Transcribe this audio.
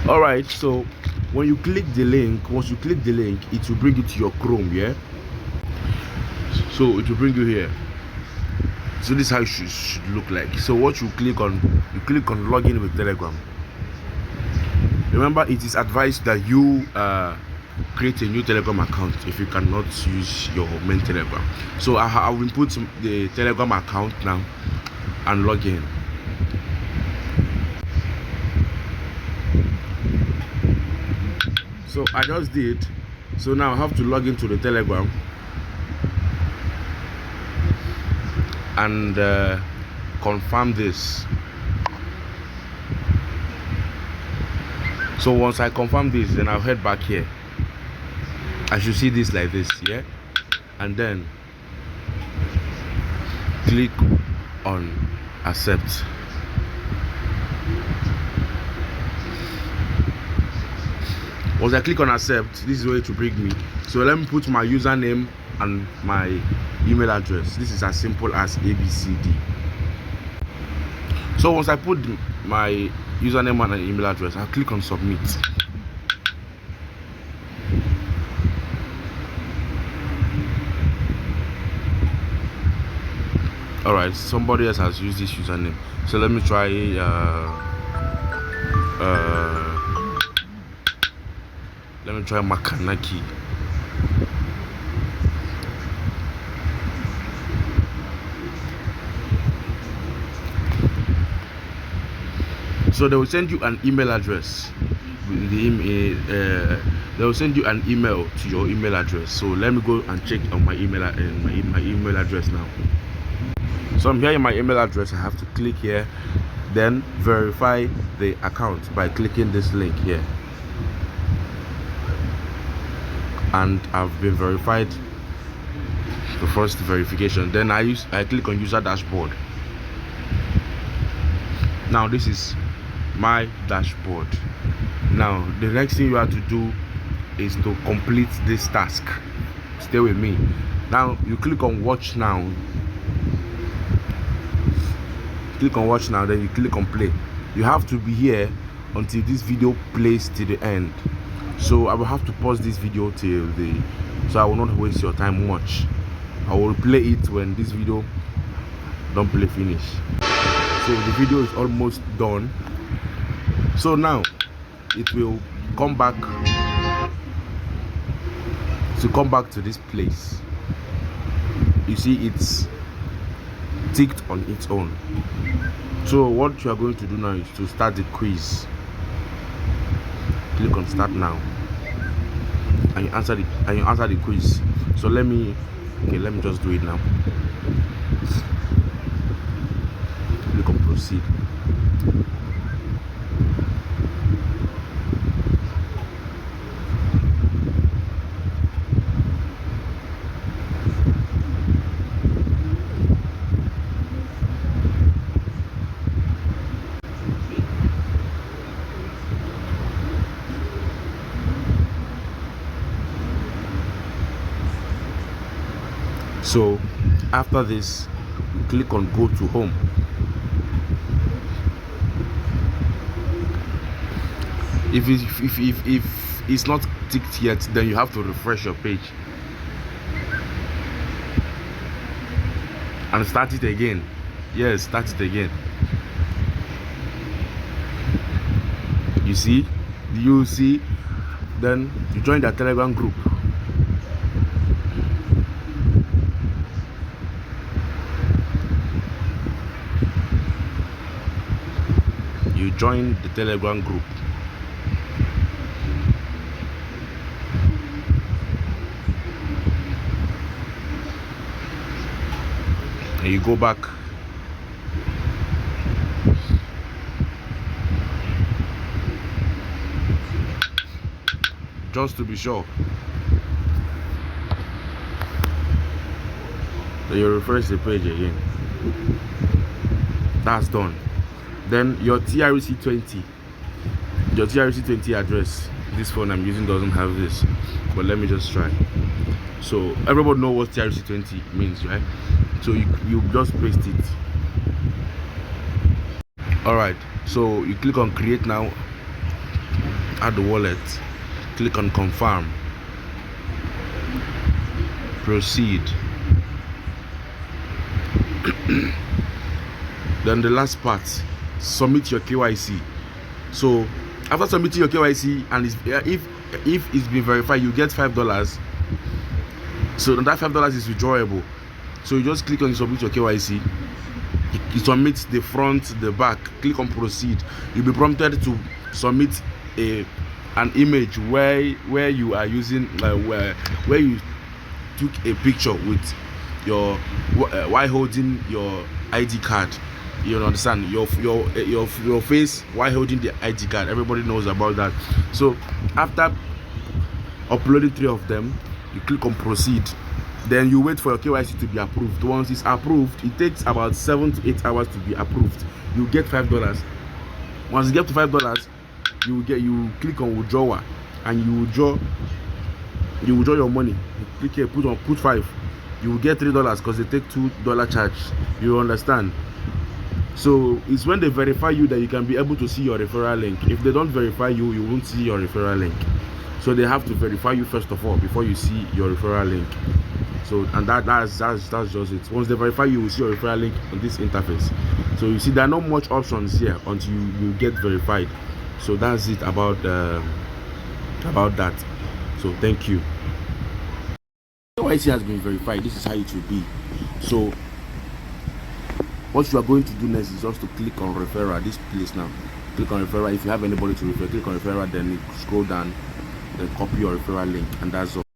All right, so when you click the link, once you click the link, it will bring you to your Chrome. Yeah, so it will bring you here. So this is how it should look like. So what you click on login with Telegram. Remember, it is advised that you create a new Telegram account if you cannot use your main Telegram. So I will input the Telegram account now and log in. So I just did. So now I have to log into the Telegram and confirm this. So once I confirm this, then I'll head back here. I should see this like this, yeah, and then click on accept. Once I click on accept, this is where it will bring me. So let me put my username and my email address. This is as simple as ABCD. So once I put my username and email address, I'll click on submit. All right, somebody else has used this username, so let me try Makanaki. So they will send you an email address. They will send you an email to your email address. So let me go and check on my email address now. So I'm here in my email address. I have to click here, then verify the account by clicking this link here. And I've been verified, the first verification. Then I click on user dashboard. Now this is my dashboard. Now the next thing you have to do is to complete this task. Stay with me. Now you click on watch now. Click on watch now, then you click on play. You have to be here until this video plays to the end. So I will have to pause this video till so I will not waste your time much. I will play it when this video don't play finish. So the video is almost done. So now it will come back to this place. You see it's ticked on its own. So what you are going to do now is to start the quiz. Click on start now, and you answer the quiz. So let me just do it now. Click on proceed. So after this, you click on go to home. If it's not ticked yet, then you have to refresh your page and start it again. Yes, start it again. You see, then you join the Telegram group. You join the Telegram group. And you go back. Just to be sure. Then you refresh the page again. That's done. Then your TRC20 address, this phone I'm using doesn't have this, but let me just try. So everybody know what TRC20 means, right? So you just paste it. All right, so you click on create now, add the wallet, click on confirm, proceed. Then the last part, submit your KYC. So after submitting your KYC, and if it's been verified, you get $5. So that $5 is withdrawable. So you just click on submit your KYC. You submit the front, the back. Click on proceed. You'll be prompted to submit an image where you are using where you took a picture with your while holding your ID card. You understand, your face while holding the ID card. Everybody knows about that. So after uploading 3 of them, you click on proceed. Then you wait for your KYC to be approved. Once it's approved, it takes about 7 to 8 hours to be approved. You get $5. Once you get to $5, you click on withdrawal, and you withdraw your money. You click here, put 5. You will get $3 because they take $2 charge. You understand? So it's when they verify you that you can be able to see your referral link. If they don't verify you, you won't see your referral link. So they have to verify you first of all before you see your referral link. So and that's just it. Once they verify you, will see your referral link on this interface. So you see there are not much options here until you get verified. So that's it about that. So thank you. KYC has been verified. This is how it will be. So what you are going to do next is just to click on referral. This place now. Click on referral. If you have anybody to refer, click on referral. Then scroll down, then copy your referral link, and that's all.